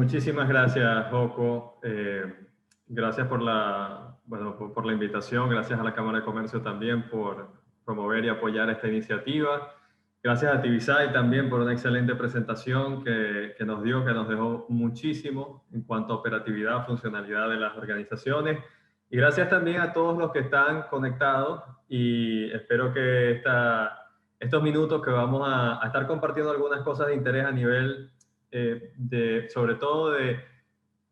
Muchísimas gracias, Joco. Gracias por por la invitación. Gracias a la Cámara de Comercio también por promover y apoyar esta iniciativa. Gracias a Tibisay también por una excelente presentación que nos dio, que nos dejó muchísimo en cuanto a operatividad, funcionalidad de las organizaciones. Y gracias también a todos los que están conectados y espero que estos minutos que vamos a estar compartiendo algunas cosas de interés a nivel sobre todo de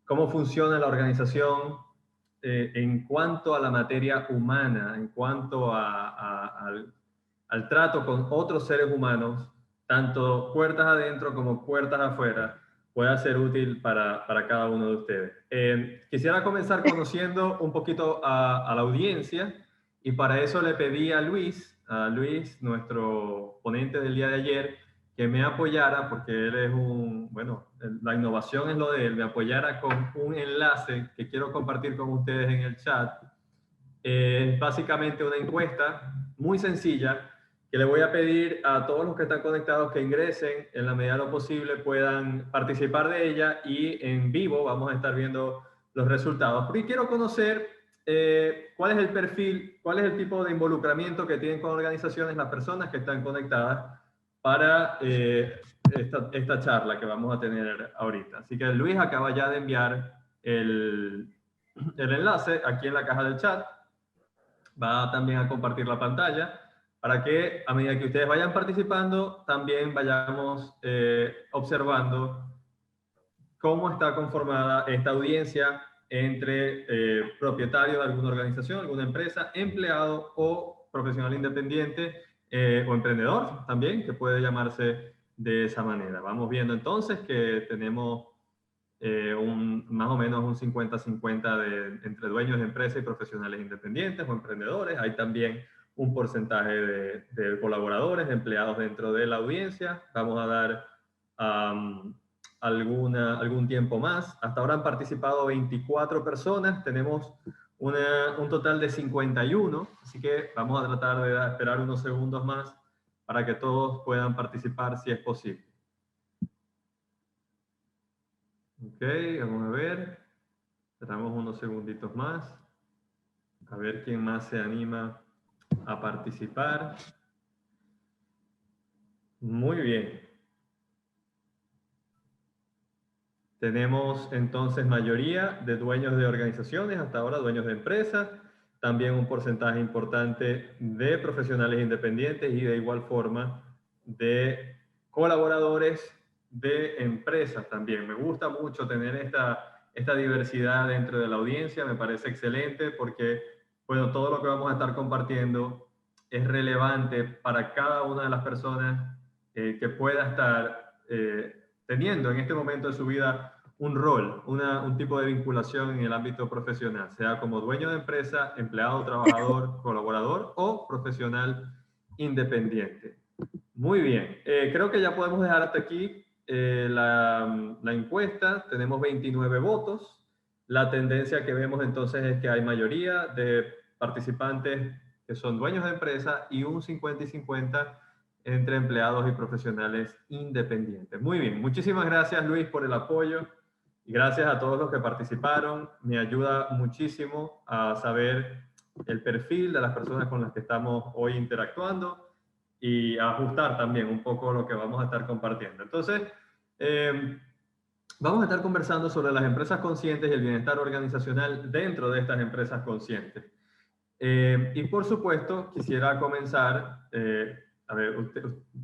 cómo funciona la organización en cuanto a la materia humana, en cuanto al trato con otros seres humanos, tanto puertas adentro como puertas afuera, pueda ser útil para cada uno de ustedes. Quisiera comenzar conociendo un poquito a la audiencia y para eso le pedí a Luis, nuestro ponente del día de ayer, que me apoyara, porque él es la innovación es lo de él, me apoyara con un enlace que quiero compartir con ustedes en el chat. Es básicamente una encuesta muy sencilla que le voy a pedir a todos los que están conectados que ingresen en la medida de lo posible, puedan participar de ella y en vivo vamos a estar viendo los resultados. Porque quiero conocer cuál es el perfil, cuál es el tipo de involucramiento que tienen con organizaciones las personas que están conectadas para esta charla que vamos a tener ahorita. Así que Luis acaba ya de enviar el enlace aquí en la caja del chat. Va también a compartir la pantalla para que a medida que ustedes vayan participando, también vayamos observando cómo está conformada esta audiencia entre propietario de alguna organización, alguna empresa, empleado o profesional independiente o emprendedor también, que puede llamarse de esa manera. Vamos viendo entonces que tenemos más o menos un 50-50 entre dueños de empresas y profesionales independientes o emprendedores. Hay también un porcentaje de colaboradores, de empleados dentro de la audiencia. Vamos a dar algún tiempo más. Hasta ahora han participado 24 personas. Tenemos un total de 51, así que vamos a tratar de esperar unos segundos más para que todos puedan participar si es posible. Ok, vamos a ver. Esperamos unos segunditos más. A ver quién más se anima a participar. Muy bien. Tenemos entonces mayoría de dueños de organizaciones, hasta ahora dueños de empresas, también un porcentaje importante de profesionales independientes y de igual forma de colaboradores de empresas también. Me gusta mucho tener esta diversidad dentro de la audiencia, me parece excelente porque, bueno, todo lo que vamos a estar compartiendo es relevante para cada una de las personas que pueda estar teniendo en este momento de su vida un rol, un tipo de vinculación en el ámbito profesional, sea como dueño de empresa, empleado, trabajador, colaborador o profesional independiente. Muy bien, creo que ya podemos dejar hasta aquí la encuesta. Tenemos 29 votos. La tendencia que vemos entonces es que hay mayoría de participantes que son dueños de empresa y un 50 y 50 entre empleados y profesionales independientes. Muy bien, muchísimas gracias Luis por el apoyo y gracias a todos los que participaron. Me ayuda muchísimo a saber el perfil de las personas con las que estamos hoy interactuando y a ajustar también un poco lo que vamos a estar compartiendo. Entonces, vamos a estar conversando sobre las empresas conscientes y el bienestar organizacional dentro de estas empresas conscientes. Y por supuesto, quisiera comenzar, a ver,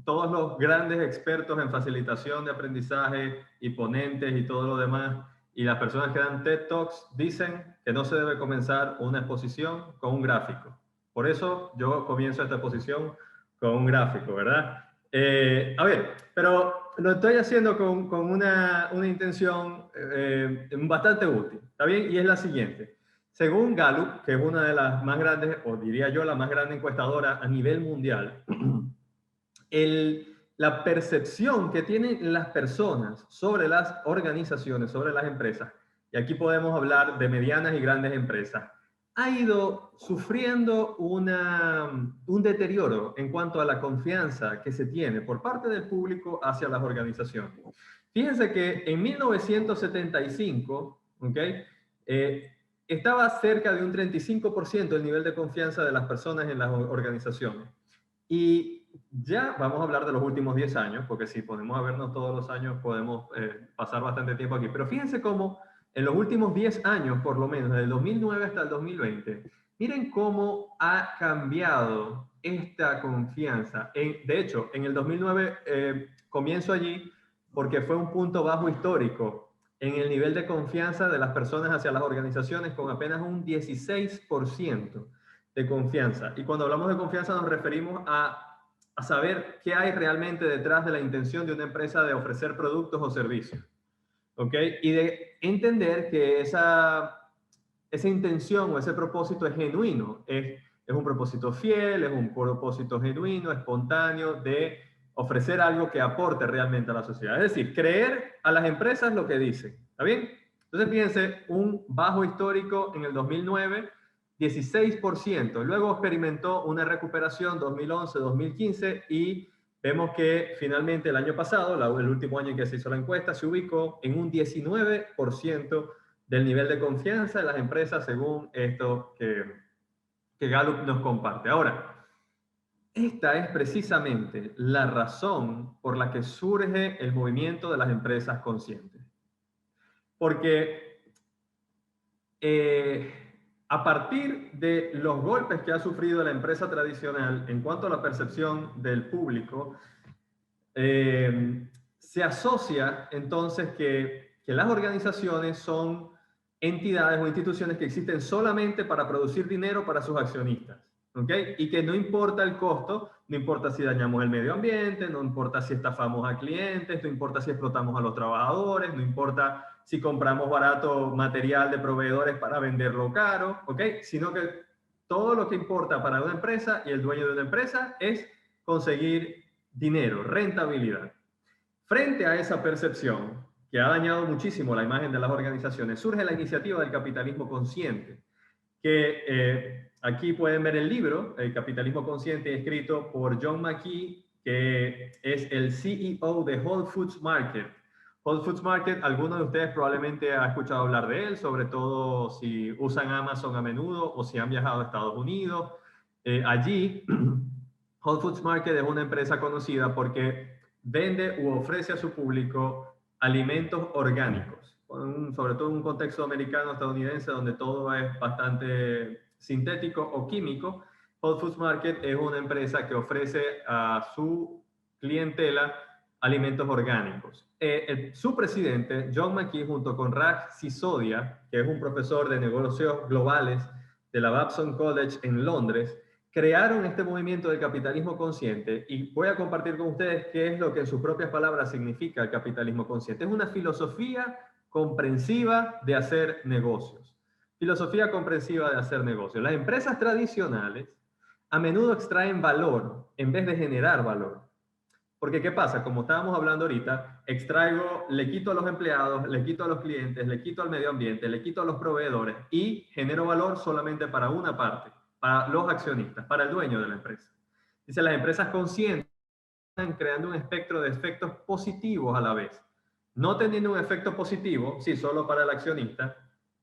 todos los grandes expertos en facilitación de aprendizaje y ponentes y todo lo demás, y las personas que dan TED Talks dicen que no se debe comenzar una exposición con un gráfico. Por eso yo comienzo esta exposición con un gráfico, ¿verdad? A ver, pero lo estoy haciendo con una intención bastante útil, ¿está bien? Y es la siguiente. Según Gallup, que es una de las más grandes, o diría yo la más grande encuestadora a nivel mundial, la percepción que tienen las personas sobre las organizaciones, sobre las empresas, y aquí podemos hablar de medianas y grandes empresas, ha ido sufriendo un deterioro en cuanto a la confianza que se tiene por parte del público hacia las organizaciones. Fíjense que en 1975, ¿ok? Estaba cerca de un 35% el nivel de confianza de las personas en las organizaciones. Y ya vamos a hablar de los últimos 10 años, porque si ponemos a vernos todos los años podemos pasar bastante tiempo aquí. Pero fíjense cómo en los últimos 10 años, por lo menos, desde el 2009 hasta el 2020, miren cómo ha cambiado esta confianza. De hecho, en el 2009 comienzo allí porque fue un punto bajo histórico en el nivel de confianza de las personas hacia las organizaciones, con apenas un 16% de confianza. Y cuando hablamos de confianza nos referimos a saber qué hay realmente detrás de la intención de una empresa de ofrecer productos o servicios. ¿Ok? Y de entender que esa intención o ese propósito es genuino, es un propósito fiel, es un propósito genuino, espontáneo, de ofrecer algo que aporte realmente a la sociedad. Es decir, creer a las empresas lo que dicen. ¿Está bien? Entonces, fíjense, un bajo histórico en el 2009, 16%. Luego experimentó una recuperación 2011, 2015 y vemos que finalmente el año pasado, el último año en que se hizo la encuesta, se ubicó en un 19% del nivel de confianza de las empresas según esto que Gallup nos comparte. Ahora, esta es precisamente la razón por la que surge el movimiento de las empresas conscientes. Porque a partir de los golpes que ha sufrido la empresa tradicional en cuanto a la percepción del público, se asocia entonces que las organizaciones son entidades o instituciones que existen solamente para producir dinero para sus accionistas, ¿ok? Y que no importa el costo, no importa si dañamos el medio ambiente, no importa si estafamos a clientes, no importa si explotamos a los trabajadores, no importa si compramos barato material de proveedores para venderlo caro, ¿ok? Sino que todo lo que importa para una empresa y el dueño de una empresa es conseguir dinero, rentabilidad. Frente a esa percepción, que ha dañado muchísimo la imagen de las organizaciones, surge la iniciativa del capitalismo consciente, que aquí pueden ver el libro, El capitalismo consciente, escrito por John McKee, que es el CEO de Whole Foods Market. Whole Foods Market, algunos de ustedes probablemente han escuchado hablar de él, sobre todo si usan Amazon a menudo o si han viajado a Estados Unidos. Allí, Whole Foods Market es una empresa conocida porque vende u ofrece a su público alimentos orgánicos, sobre todo en un contexto americano, estadounidense, donde todo es bastante sintético o químico. Whole Foods Market es una empresa que ofrece a su clientela alimentos orgánicos. Su presidente, John McKee, junto con Raj Sisodia, que es un profesor de negocios globales de la Babson College en Londres, crearon este movimiento del capitalismo consciente y voy a compartir con ustedes qué es lo que en sus propias palabras significa el capitalismo consciente. Es una filosofía comprensiva de hacer negocios. Filosofía comprensiva de hacer negocios. Las empresas tradicionales a menudo extraen valor en vez de generar valor. Porque ¿qué pasa? Como estábamos hablando ahorita, le quito a los empleados, le quito a los clientes, le quito al medio ambiente, le quito a los proveedores y genero valor solamente para una parte, para los accionistas, para el dueño de la empresa. Dice, las empresas conscientes están creando un espectro de efectos positivos a la vez. No teniendo un efecto positivo, sí, solo para el accionista,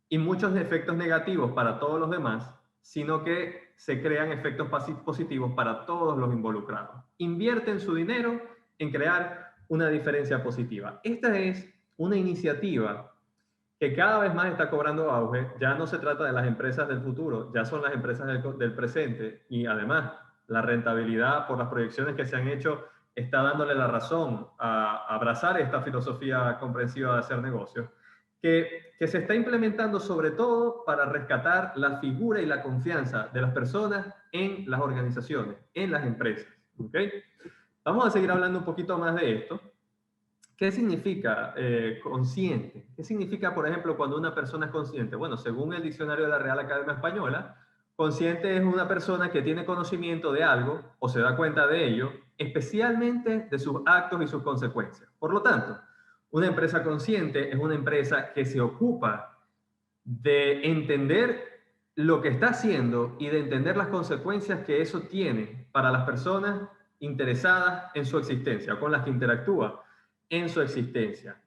y muchos efectos negativos para todos los demás, sino que se crean efectos positivos para todos los involucrados. Invierten su dinero en crear una diferencia positiva. Esta es una iniciativa que cada vez más está cobrando auge. Ya no se trata de las empresas del futuro, ya son las empresas del presente, y además la rentabilidad por las proyecciones que se han hecho está dándole la razón a abrazar esta filosofía comprensiva de hacer negocios, que se está implementando sobre todo para rescatar la figura y la confianza de las personas en las organizaciones, en las empresas. ¿Okay? Vamos a seguir hablando un poquito más de esto. ¿Qué significa consciente? ¿Qué significa, por ejemplo, cuando una persona es consciente? Bueno, según el diccionario de la Real Academia Española, consciente es una persona que tiene conocimiento de algo o se da cuenta de ello, especialmente de sus actos y sus consecuencias. Por lo tanto, una empresa consciente es una empresa que se ocupa de entender lo que está haciendo y de entender las consecuencias que eso tiene para las personas interesadas en su existencia, con las que interactúa. en su existencia.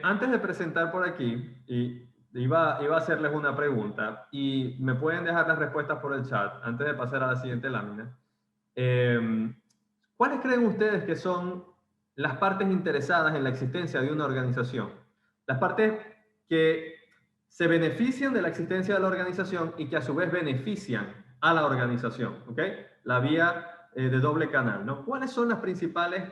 Antes de presentar por aquí, iba a hacerles una pregunta y me pueden dejar las respuestas por el chat antes de pasar a la siguiente lámina. ¿Cuáles creen ustedes que son las partes interesadas en la existencia de una organización? Las partes que se benefician de la existencia de la organización y que a su vez benefician a la organización, ¿ok? La vía de doble canal, ¿no? ¿Cuáles son las principales,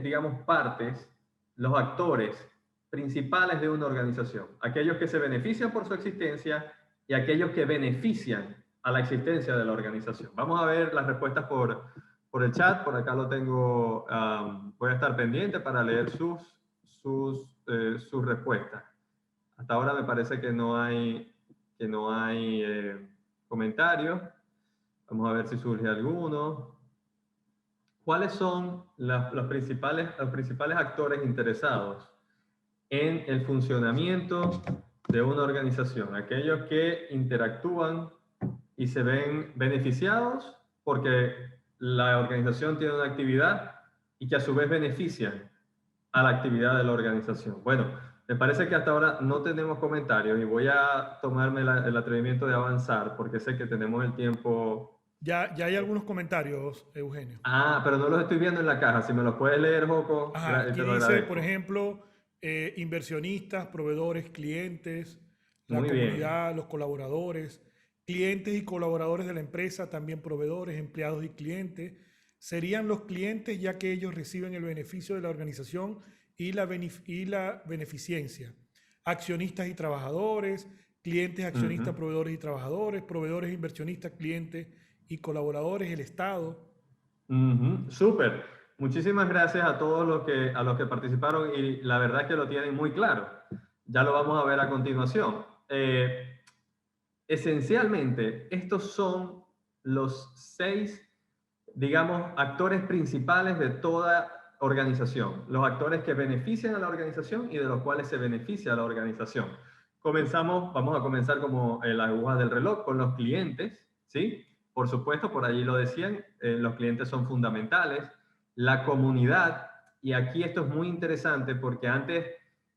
digamos, partes, los actores principales de una organización? Aquellos que se benefician por su existencia y aquellos que benefician a la existencia de la organización. Vamos a ver las respuestas por el chat. Por acá lo tengo. Voy a estar pendiente para leer sus respuestas. Hasta ahora me parece que no hay comentarios. Vamos a ver si surge alguno. ¿Cuáles son los principales actores interesados en el funcionamiento de una organización? Aquellos que interactúan y se ven beneficiados porque la organización tiene una actividad y que a su vez benefician a la actividad de la organización. Bueno, me parece que hasta ahora no tenemos comentarios y voy a tomarme el atrevimiento de avanzar porque sé que tenemos el tiempo. Ya hay algunos comentarios, Eugenio. Pero no los estoy viendo en la caja. Si me los puedes leer, Joco, Ajá, aquí te lo dice, por agradezco. ejemplo, inversionistas, proveedores, clientes, la Muy bien. comunidad, los colaboradores, clientes y colaboradores de la empresa, también proveedores, empleados y clientes. Serían los clientes ya que ellos reciben el beneficio de la organización y la beneficencia. Accionistas y trabajadores, clientes, accionistas, proveedores y trabajadores, proveedores, inversionistas, clientes y colaboradores, el Estado. Súper. Muchísimas gracias a todos a los que participaron y la verdad es que lo tienen muy claro. Ya lo vamos a ver a continuación. Esencialmente, estos son los 6, digamos, actores principales de toda organización. Los actores que benefician a la organización y de los cuales se beneficia a la organización. Vamos a comenzar como las agujas del reloj con los clientes, ¿sí? Por supuesto, por allí lo decían, los clientes son fundamentales. La comunidad, y aquí esto es muy interesante porque antes,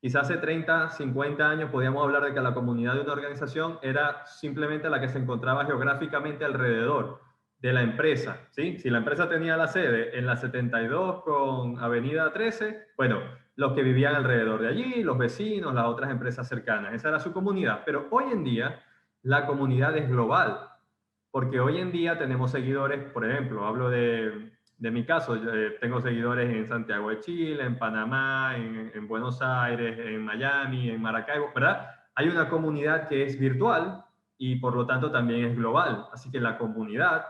quizás hace 30, 50 años, podíamos hablar de que la comunidad de una organización era simplemente la que se encontraba geográficamente alrededor de la empresa, ¿sí? Si la empresa tenía la sede en la 72 con Avenida 13, bueno, los que vivían alrededor de allí, los vecinos, las otras empresas cercanas, esa era su comunidad. Pero hoy en día la comunidad es global, porque hoy en día tenemos seguidores, por ejemplo, hablo de mi caso, yo, tengo seguidores en Santiago de Chile, en Panamá, en Buenos Aires, en Miami, en Maracaibo, ¿verdad? Hay una comunidad que es virtual y por lo tanto también es global. Así que la comunidad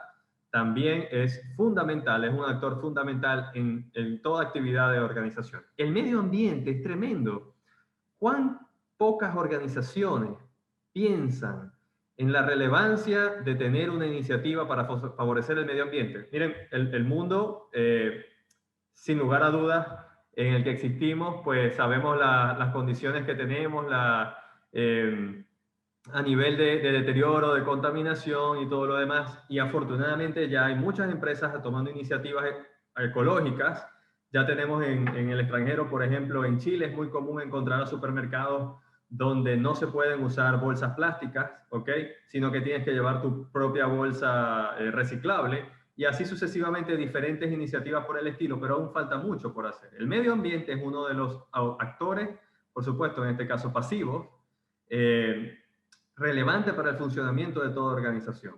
también es fundamental, es un actor fundamental en toda actividad de organización. El medio ambiente es tremendo. ¿Cuán pocas organizaciones piensan en la relevancia de tener una iniciativa para favorecer el medio ambiente? Miren, el mundo, sin lugar a dudas, en el que existimos, pues sabemos las condiciones que tenemos, a nivel de deterioro, de contaminación y todo lo demás. Y afortunadamente ya hay muchas empresas tomando iniciativas ecológicas. Ya tenemos en el extranjero, por ejemplo, en Chile es muy común encontrar supermercados donde no se pueden usar bolsas plásticas, ¿ok? Sino que tienes que llevar tu propia bolsa reciclable y así sucesivamente diferentes iniciativas por el estilo, pero aún falta mucho por hacer. El medio ambiente es uno de los actores, por supuesto, en este caso pasivos, relevante para el funcionamiento de toda organización.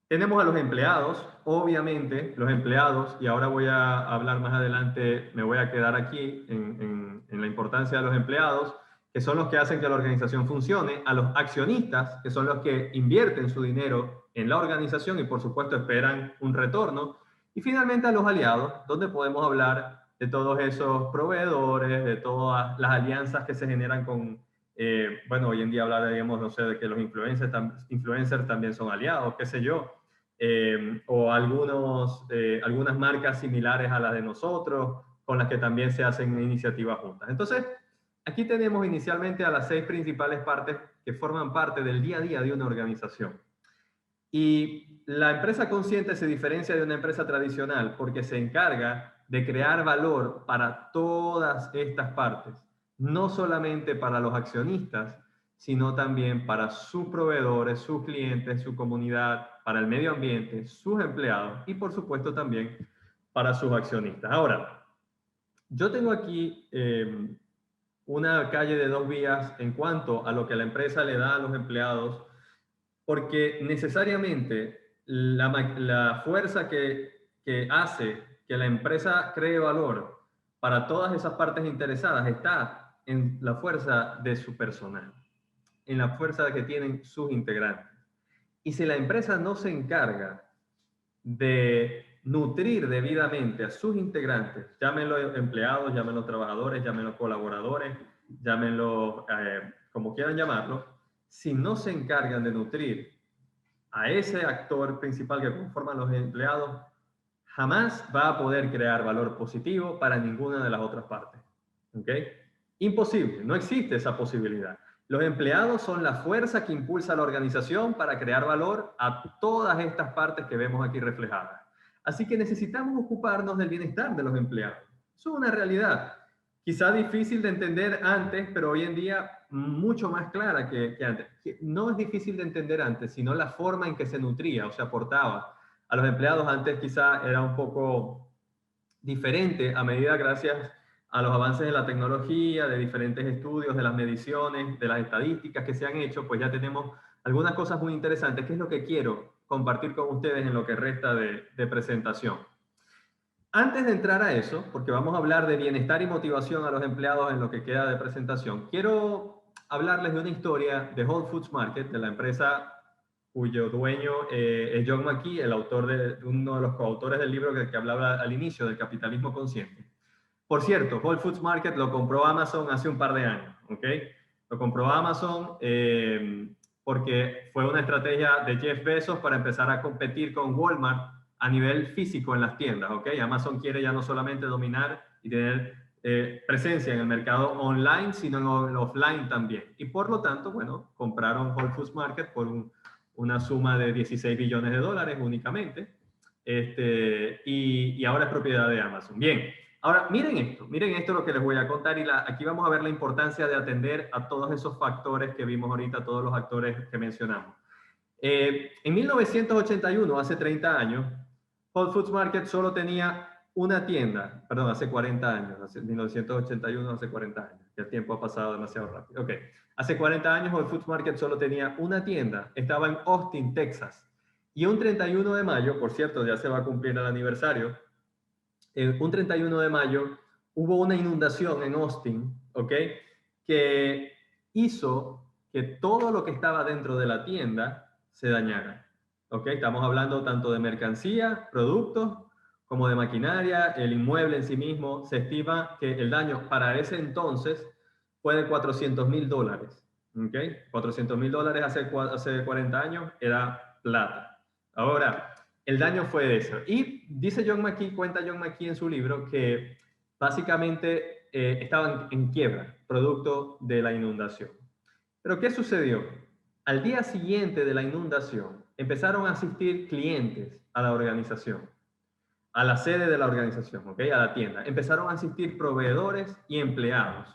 Tenemos a los empleados, obviamente los empleados, y ahora voy a hablar más adelante, me voy a quedar aquí en la importancia de los empleados, que son los que hacen que la organización funcione, a los accionistas, que son los que invierten su dinero en la organización y por supuesto esperan un retorno, y finalmente a los aliados, donde podemos hablar de todos esos proveedores, de todas las alianzas que se generan con, bueno, hoy en día hablaríamos, no sé, de que los influencers también son aliados, qué sé yo, o algunas marcas similares a las de nosotros, con las que también se hacen iniciativas juntas. Entonces, aquí tenemos inicialmente a las 6 principales partes que forman parte del día a día de una organización. Y la empresa consciente se diferencia de una empresa tradicional porque se encarga de crear valor para todas estas partes, no solamente para los accionistas, sino también para sus proveedores, sus clientes, su comunidad, para el medio ambiente, sus empleados y por supuesto también para sus accionistas. Ahora, yo tengo aquí una calle de 2 vías en cuanto a lo que la empresa le da a los empleados, porque necesariamente la fuerza que hace que la empresa cree valor para todas esas partes interesadas está en la fuerza de su personal, en la fuerza que tienen sus integrantes. Y si la empresa no se encarga de nutrir debidamente a sus integrantes, llámenlo empleados, llámenlo trabajadores, llámenlo colaboradores, llámenlo como quieran llamarlo, si no se encargan de nutrir a ese actor principal que conforman los empleados, jamás va a poder crear valor positivo para ninguna de las otras partes. ¿Ok? Imposible, no existe esa posibilidad. Los empleados son la fuerza que impulsa a la organización para crear valor a todas estas partes que vemos aquí reflejadas. Así que necesitamos ocuparnos del bienestar de los empleados. Eso es una realidad. Quizá difícil de entender antes, pero hoy en día mucho más clara que antes. No es difícil de entender antes, sino la forma en que se nutría o se aportaba a los empleados. Antes quizá era un poco diferente a medida, gracias a los avances de la tecnología, de diferentes estudios, de las mediciones, de las estadísticas que se han hecho, pues ya tenemos algunas cosas muy interesantes, que es lo que quiero compartir con ustedes en lo que resta de presentación. Antes de entrar a eso, porque vamos a hablar de bienestar y motivación a los empleados en lo que queda de presentación, quiero hablarles de una historia de Whole Foods Market, de la empresa cuyo dueño es John McKee, el autor uno de los coautores del libro que hablaba al inicio del capitalismo consciente. Por cierto, Whole Foods Market lo compró Amazon hace un par de años, ¿ok? Lo compró Amazon porque fue una estrategia de Jeff Bezos para empezar a competir con Walmart a nivel físico en las tiendas, ¿ok? Amazon quiere ya no solamente dominar y tener presencia en el mercado online, sino en el offline también. Y por lo tanto, bueno, compraron Whole Foods Market por una suma de 16 billones de dólares únicamente, y ahora es propiedad de Amazon. Bien, ahora miren esto lo que les voy a contar, y aquí vamos a ver la importancia de atender a todos esos factores que vimos ahorita, todos los actores que mencionamos. En 1981, hace 30 años, Whole Foods Market solo tenía una tienda, perdón, hace 40 años, hace 1981, hace 40 años, ya el tiempo ha pasado demasiado rápido. Ok, hace 40 años Whole Foods Market solo tenía una tienda, estaba en Austin, Texas, y un 31 de mayo, por cierto, ya se va a cumplir el aniversario, un 31 de mayo hubo una inundación en Austin, ¿ok? Que hizo que todo lo que estaba dentro de la tienda se dañara, ¿ok? Estamos hablando tanto de mercancía, productos, como de maquinaria, el inmueble en sí mismo. Se estima que el daño para ese entonces fue de $400,000, ¿ok? $400,000 hace 40 años era plata. Ahora, el daño fue eso. Y dice John McKee, cuenta John McKee en su libro, que básicamente estaban en quiebra, producto de la inundación. Pero ¿qué sucedió? Al día siguiente de la inundación, empezaron a asistir clientes a la organización, a la sede de la organización, ¿ok? A la tienda. Empezaron a asistir proveedores y empleados.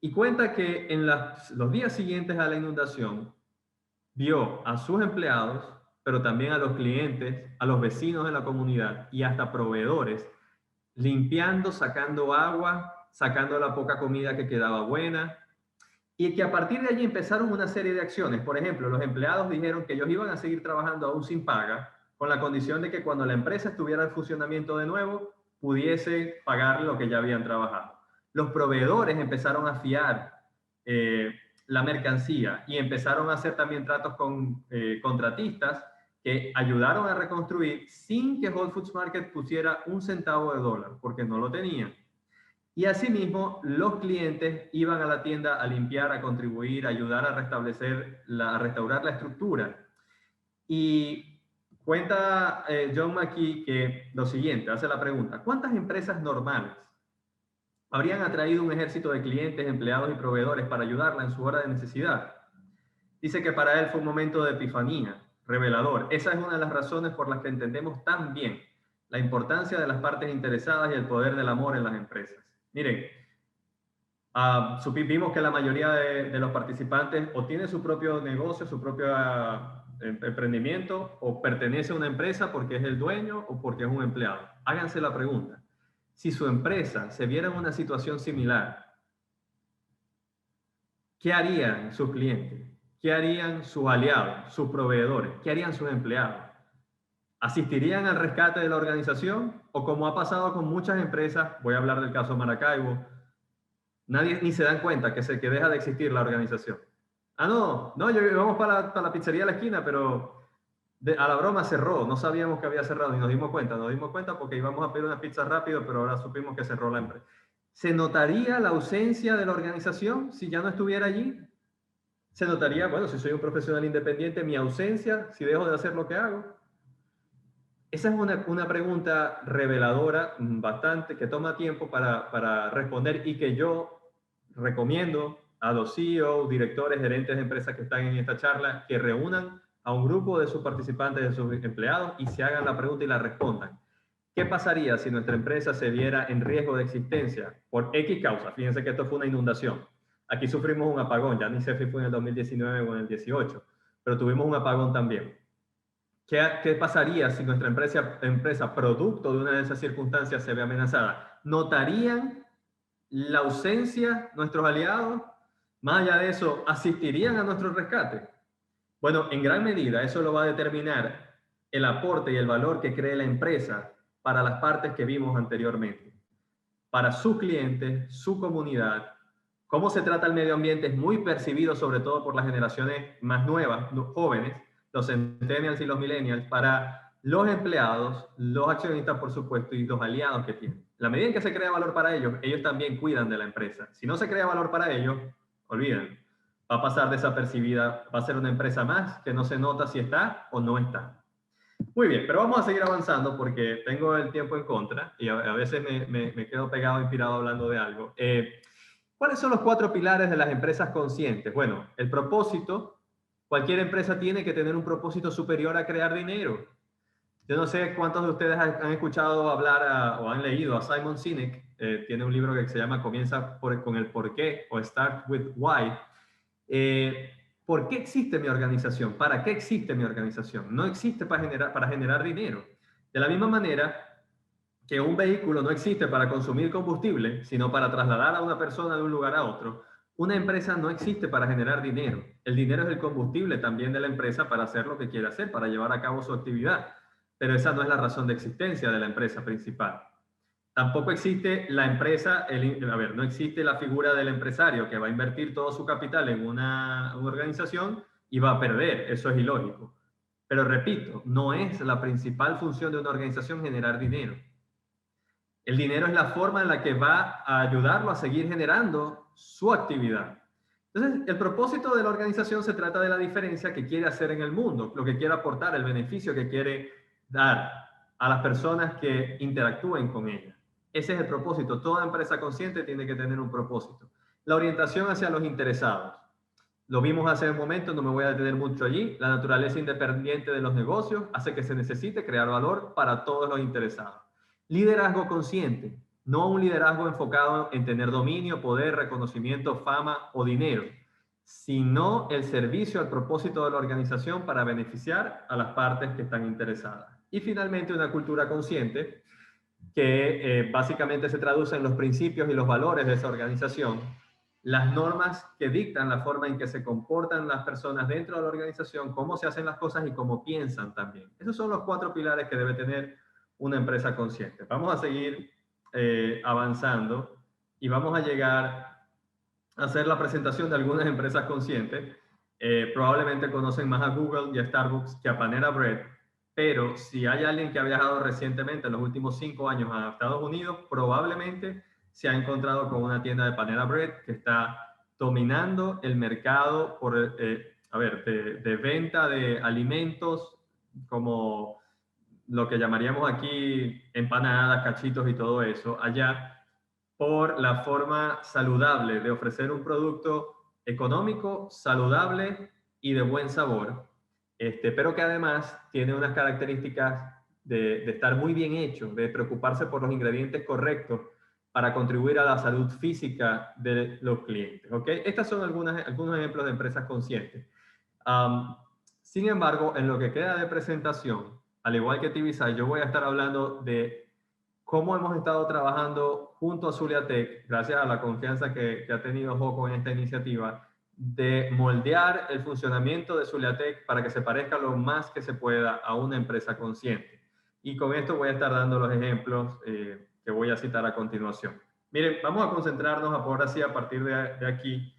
Y cuenta que en los días siguientes a la inundación, vio a sus empleados, pero también a los clientes, a los vecinos de la comunidad y hasta proveedores, limpiando, sacando agua, sacando la poca comida que quedaba buena, y que a partir de allí empezaron una serie de acciones. Por ejemplo, los empleados dijeron que ellos iban a seguir trabajando aún sin paga, con la condición de que cuando la empresa estuviera en funcionamiento de nuevo, pudiese pagar lo que ya habían trabajado. Los proveedores empezaron a fiar la mercancía y empezaron a hacer también tratos con contratistas que ayudaron a reconstruir sin que Whole Foods Market pusiera un centavo de dólar, porque no lo tenían. Y asimismo, los clientes iban a la tienda a limpiar, a contribuir, a ayudar a restaurar la estructura. Y cuenta John McKee que lo siguiente, hace la pregunta: ¿cuántas empresas normales habrían atraído un ejército de clientes, empleados y proveedores para ayudarla en su hora de necesidad? Dice que para él fue un momento de epifanía, revelador. Esa es una de las razones por las que entendemos tan bien la importancia de las partes interesadas y el poder del amor en las empresas. Miren, vimos que la mayoría de los participantes o tiene su propio negocio, su propio emprendimiento, o pertenece a una empresa porque es el dueño o porque es un empleado. Háganse la pregunta: si su empresa se viera en una situación similar, ¿qué harían sus clientes? ¿Qué harían sus aliados, sus proveedores? ¿Qué harían sus empleados? ¿Asistirían al rescate de la organización? O, como ha pasado con muchas empresas, voy a hablar del caso Maracaibo, nadie ni se dan cuenta que deja de existir la organización. No, vamos para la pizzería de la esquina, pero a la broma cerró, no sabíamos que había cerrado y nos dimos cuenta porque íbamos a pedir una pizza rápido, pero ahora supimos que cerró la empresa. ¿Se notaría la ausencia de la organización si ya no estuviera allí? ¿Se notaría, bueno, si soy un profesional independiente, mi ausencia, si dejo de hacer lo que hago? Esa es una pregunta reveladora bastante, que toma tiempo para responder, y que yo recomiendo a los CEO, directores, gerentes de empresas que están en esta charla, que reúnan a un grupo de sus participantes, de sus empleados, y se hagan la pregunta y la respondan. ¿Qué pasaría si nuestra empresa se viera en riesgo de existencia por X causa? Fíjense que esto fue una inundación. Aquí sufrimos un apagón, ya ni sé si fue en el 2019 o en el 18, pero tuvimos un apagón también. ¿Qué pasaría si nuestra empresa, producto de una de esas circunstancias, se ve amenazada? ¿Notarían la ausencia nuestros aliados? Más allá de eso, ¿asistirían a nuestro rescate? Bueno, en gran medida eso lo va a determinar el aporte y el valor que cree la empresa para las partes que vimos anteriormente. Para sus clientes, su comunidad. Cómo se trata el medio ambiente es muy percibido, sobre todo por las generaciones más nuevas, los jóvenes, los centennials y los millennials, para los empleados, los accionistas, por supuesto, y los aliados que tienen. La medida en que se crea valor para ellos, ellos también cuidan de la empresa. Si no se crea valor para ellos, olviden, va a pasar desapercibida, va a ser una empresa más que no se nota si está o no está. Muy bien, pero vamos a seguir avanzando porque tengo el tiempo en contra y a veces me quedo pegado, inspirado hablando de algo. ¿Cuáles son los 4 pilares de las empresas conscientes? Bueno, el propósito. Cualquier empresa tiene que tener un propósito superior a crear dinero. Yo no sé cuántos de ustedes han escuchado hablar o han leído a Simon Sinek. Tiene un libro que se llama Comienza con el por qué, o Start with Why. ¿Por qué existe mi organización? ¿Para qué existe mi organización? No existe para generar dinero. De la misma manera que un vehículo no existe para consumir combustible, sino para trasladar a una persona de un lugar a otro, una empresa no existe para generar dinero. El dinero es el combustible también de la empresa para hacer lo que quiere hacer, para llevar a cabo su actividad. Pero esa no es la razón de existencia de la empresa principal. Tampoco existe la empresa, no existe la figura del empresario que va a invertir todo su capital en una organización y va a perder. Eso es ilógico. Pero repito, no es la principal función de una organización generar dinero. El dinero es la forma en la que va a ayudarlo a seguir generando su actividad. Entonces, el propósito de la organización se trata de la diferencia que quiere hacer en el mundo, lo que quiere aportar, el beneficio que quiere dar a las personas que interactúen con ella. Ese es el propósito. Toda empresa consciente tiene que tener un propósito. La orientación hacia los interesados. Lo vimos hace un momento, no me voy a detener mucho allí. La naturaleza independiente de los negocios hace que se necesite crear valor para todos los interesados. Liderazgo consciente, no un liderazgo enfocado en tener dominio, poder, reconocimiento, fama o dinero, sino el servicio al propósito de la organización para beneficiar a las partes que están interesadas. Y finalmente, una cultura consciente que básicamente se traduce en los principios y los valores de esa organización, las normas que dictan la forma en que se comportan las personas dentro de la organización, cómo se hacen las cosas y cómo piensan también. Esos son los 4 pilares que debe tener una empresa consciente. Vamos a seguir avanzando y vamos a llegar a hacer la presentación de algunas empresas conscientes. Probablemente conocen más a Google y a Starbucks que a Panera Bread, pero si hay alguien que ha viajado recientemente en los últimos 5 años a Estados Unidos, probablemente se ha encontrado con una tienda de Panera Bread que está dominando el mercado de venta de alimentos como lo que llamaríamos aquí empanadas, cachitos y todo eso, allá, por la forma saludable de ofrecer un producto económico, saludable y de buen sabor. pero que además tiene unas características de estar muy bien hecho, de preocuparse por los ingredientes correctos para contribuir a la salud física de los clientes. ¿Okay? Estas son algunos ejemplos de empresas conscientes. Sin embargo, en lo que queda de presentación, al igual que TVSI, yo voy a estar hablando de cómo hemos estado trabajando junto a Zuliatec, gracias a la confianza que ha tenido Joko en esta iniciativa, de moldear el funcionamiento de Zuliatec para que se parezca lo más que se pueda a una empresa consciente. Y con esto voy a estar dando los ejemplos que voy a citar a continuación. Miren, vamos a concentrarnos ahora sí a partir de aquí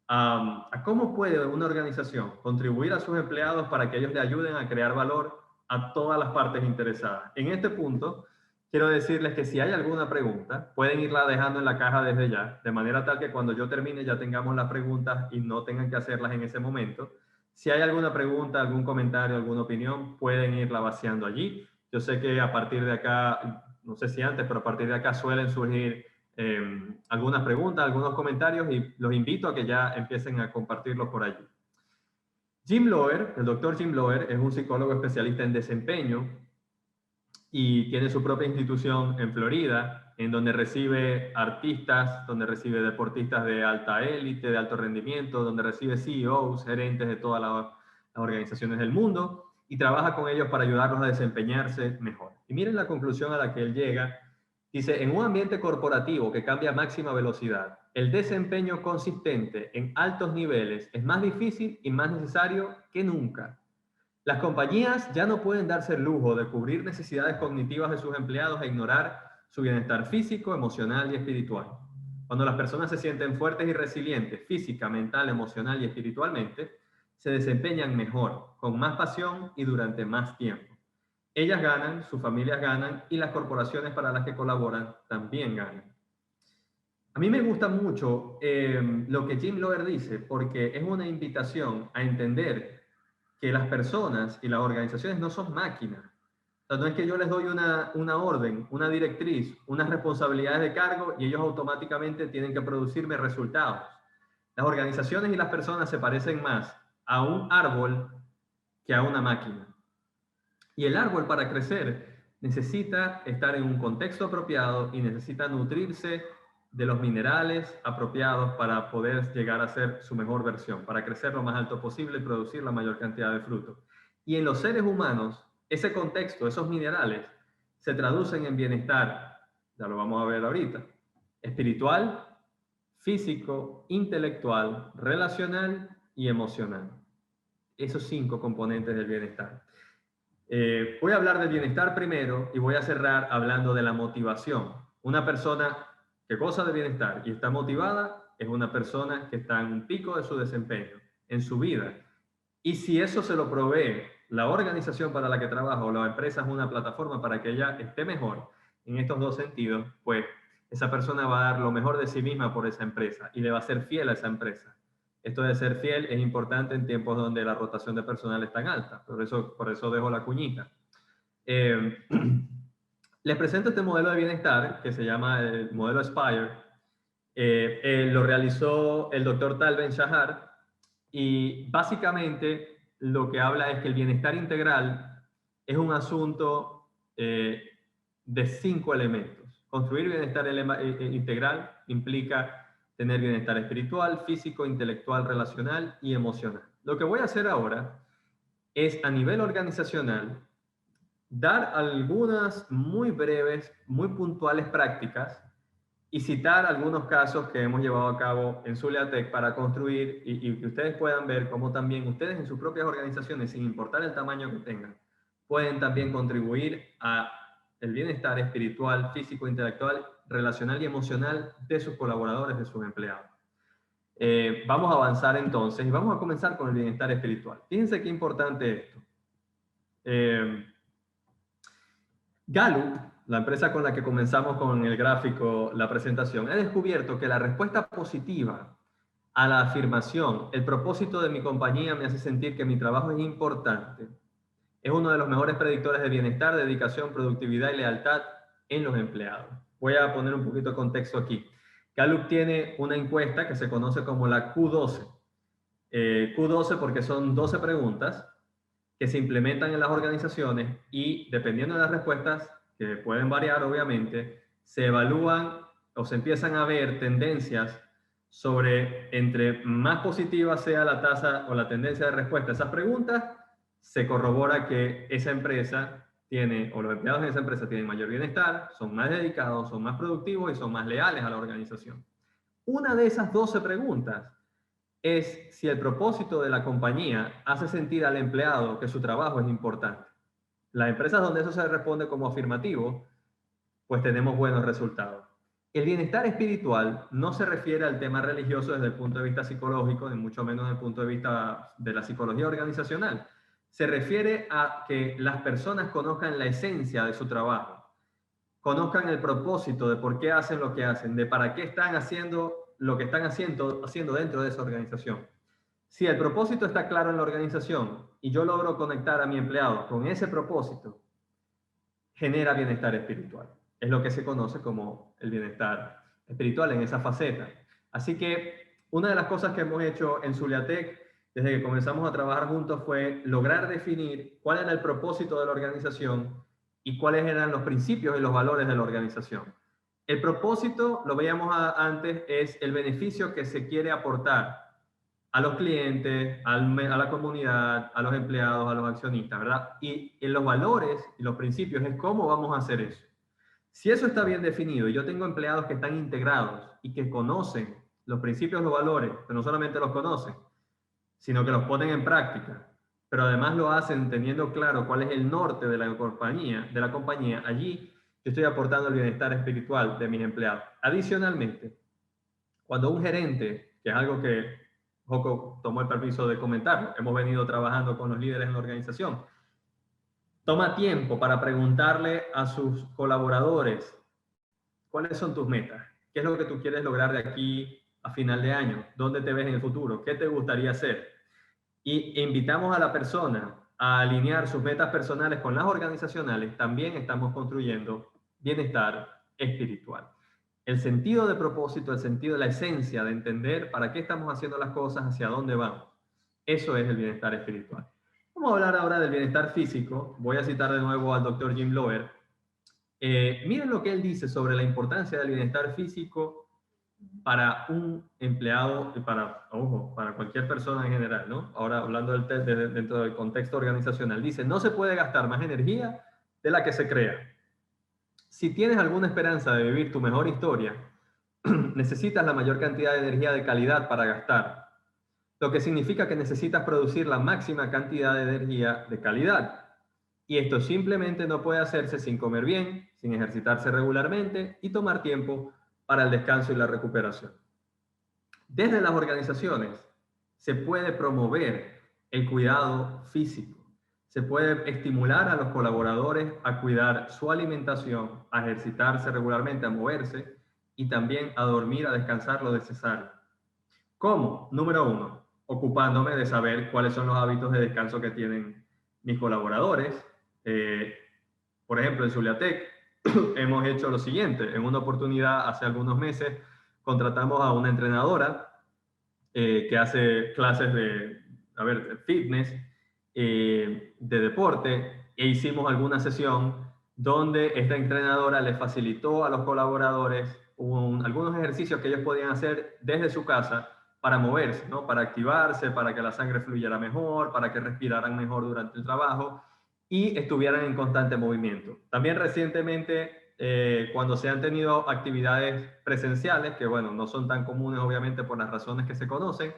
a cómo puede una organización contribuir a sus empleados para que ellos le ayuden a crear valor a todas las partes interesadas. En este punto, quiero decirles que si hay alguna pregunta, pueden irla dejando en la caja desde ya, de manera tal que cuando yo termine ya tengamos las preguntas y no tengan que hacerlas en ese momento. Si hay alguna pregunta, algún comentario, alguna opinión, pueden irla vaciando allí. Yo sé que a partir de acá, no sé si antes, pero a partir de acá suelen surgir algunas preguntas, algunos comentarios y los invito a que ya empiecen a compartirlos por allí. Jim Loehr, el doctor Jim Loehr, es un psicólogo especialista en desempeño y tiene su propia institución en Florida, en donde recibe artistas, donde recibe deportistas de alta élite, de alto rendimiento, donde recibe CEOs, gerentes de todas las organizaciones del mundo y trabaja con ellos para ayudarlos a desempeñarse mejor. Y miren la conclusión a la que él llega. Dice, en un ambiente corporativo que cambia a máxima velocidad, el desempeño consistente en altos niveles es más difícil y más necesario que nunca. Las compañías ya no pueden darse el lujo de cubrir necesidades cognitivas de sus empleados e ignorar su bienestar físico, emocional y espiritual. Cuando las personas se sienten fuertes y resilientes física, mental, emocional y espiritualmente, se desempeñan mejor, con más pasión y durante más tiempo. Ellas ganan, sus familias ganan y las corporaciones para las que colaboran también ganan. A mí me gusta mucho lo que Jim Loehr dice porque es una invitación a entender que las personas y las organizaciones no son máquinas. O sea, no es que yo les doy una orden, una directriz, unas responsabilidades de cargo y ellos automáticamente tienen que producirme resultados. Las organizaciones y las personas se parecen más a un árbol que a una máquina. Y el árbol para crecer necesita estar en un contexto apropiado y necesita nutrirse de los minerales apropiados para poder llegar a ser su mejor versión, para crecer lo más alto posible y producir la mayor cantidad de frutos. Y en los seres humanos, ese contexto, esos minerales, se traducen en bienestar, ya lo vamos a ver ahorita, espiritual, físico, intelectual, relacional y emocional. Esos 5 componentes del bienestar. Voy a hablar del bienestar primero y voy a cerrar hablando de la motivación. Una persona que goza de bienestar y está motivada es una persona que está en un pico de su desempeño en su vida. Y si eso se lo provee la organización para la que trabaja o la empresa es una plataforma para que ella esté mejor en estos dos sentidos, pues esa persona va a dar lo mejor de sí misma por esa empresa y le va a ser fiel a esa empresa. Esto de ser fiel es importante en tiempos donde la rotación de personal es tan alta. Por eso dejo la cuñita. Les presento este modelo de bienestar que se llama el modelo Aspire. Lo realizó el doctor Tal Ben-Shahar y básicamente lo que habla es que el bienestar integral es un asunto de 5 elementos. Construir bienestar integral implica tener bienestar espiritual, físico, intelectual, relacional y emocional. Lo que voy a hacer ahora es a nivel organizacional dar algunas muy breves, muy puntuales prácticas y citar algunos casos que hemos llevado a cabo en Zuliatec para construir y que ustedes puedan ver cómo también ustedes en sus propias organizaciones, sin importar el tamaño que tengan, pueden también contribuir a el bienestar espiritual, físico, intelectual, relacional y emocional de sus colaboradores, de sus empleados. Vamos a avanzar entonces y vamos a comenzar con el bienestar espiritual. Fíjense qué importante esto. Gallup, la empresa con la que comenzamos con el gráfico, la presentación, ha descubierto que la respuesta positiva a la afirmación, el propósito de mi compañía me hace sentir que mi trabajo es importante, es uno de los mejores predictores de bienestar, dedicación, productividad y lealtad en los empleados. Voy a poner un poquito de contexto aquí. Gallup tiene una encuesta que se conoce como la Q12. Q12 porque son 12 preguntas que se implementan en las organizaciones y dependiendo de las respuestas, que pueden variar obviamente, se evalúan o se empiezan a ver tendencias sobre entre más positiva sea la tasa o la tendencia de respuesta a esas preguntas, se corrobora que esa empresa tiene, o los empleados de esa empresa tienen mayor bienestar, son más dedicados, son más productivos y son más leales a la organización. Una de esas 12 preguntas es si el propósito de la compañía hace sentir al empleado que su trabajo es importante. Las empresas donde eso se responde como afirmativo, pues tenemos buenos resultados. El bienestar espiritual no se refiere al tema religioso desde el punto de vista psicológico, ni mucho menos desde el punto de vista de la psicología organizacional. Se refiere a que las personas conozcan la esencia de su trabajo, conozcan el propósito de por qué hacen lo que hacen, de para qué están haciendo lo que están haciendo dentro de esa organización. Si el propósito está claro en la organización y yo logro conectar a mi empleado con ese propósito, genera bienestar espiritual. Es lo que se conoce como el bienestar espiritual en esa faceta. Así que una de las cosas que hemos hecho en Zuliatec desde que comenzamos a trabajar juntos fue lograr definir cuál era el propósito de la organización y cuáles eran los principios y los valores de la organización. El propósito, lo veíamos antes, es el beneficio que se quiere aportar a los clientes, a la comunidad, a los empleados, a los accionistas, ¿verdad? Y en los valores y los principios es cómo vamos a hacer eso. Si eso está bien definido, y yo tengo empleados que están integrados y que conocen los principios, los valores, pero no solamente los conocen, sino que los ponen en práctica, pero además lo hacen teniendo claro cuál es el norte de la compañía, allí yo estoy aportando el bienestar espiritual de mis empleados. Adicionalmente, cuando un gerente, que es algo que Joko tomó el permiso de comentarlo, hemos venido trabajando con los líderes en la organización, toma tiempo para preguntarle a sus colaboradores, ¿cuáles son tus metas? ¿Qué es lo que tú quieres lograr de aquí a final de año? ¿Dónde te ves en el futuro? ¿Qué te gustaría hacer? Y invitamos a la persona a alinear sus metas personales con las organizacionales. También estamos construyendo bienestar espiritual. El sentido de propósito, el sentido de la esencia de entender para qué estamos haciendo las cosas, hacia dónde vamos. Eso es el bienestar espiritual. Vamos a hablar ahora del bienestar físico. Voy a citar de nuevo al doctor Jim Loehr. Miren lo que él dice sobre la importancia del bienestar físico para un empleado y para cualquier persona en general, ¿no? Ahora hablando dentro del contexto organizacional, dice, no se puede gastar más energía de la que se crea. Si tienes alguna esperanza de vivir tu mejor historia, necesitas la mayor cantidad de energía de calidad para gastar, lo que significa que necesitas producir la máxima cantidad de energía de calidad. Y esto simplemente no puede hacerse sin comer bien, sin ejercitarse regularmente y tomar tiempo para el descanso y la recuperación. Desde las organizaciones se puede promover el cuidado físico. Se puede estimular a los colaboradores a cuidar su alimentación, a ejercitarse regularmente, a moverse y también a dormir, a descansar lo necesario. ¿Cómo? Número 1, ocupándome de saber cuáles son los hábitos de descanso que tienen mis colaboradores. Por ejemplo, en Zuliatec hemos hecho lo siguiente. En una oportunidad, hace algunos meses, contratamos a una entrenadora que hace clases de fitness, de deporte, e hicimos alguna sesión donde esta entrenadora le facilitó a los colaboradores algunos ejercicios que ellos podían hacer desde su casa para moverse, ¿no? Para activarse, para que la sangre fluyera mejor, para que respiraran mejor durante el trabajo y estuvieran en constante movimiento. También recientemente, cuando se han tenido actividades presenciales, que bueno, no son tan comunes obviamente por las razones que se conocen,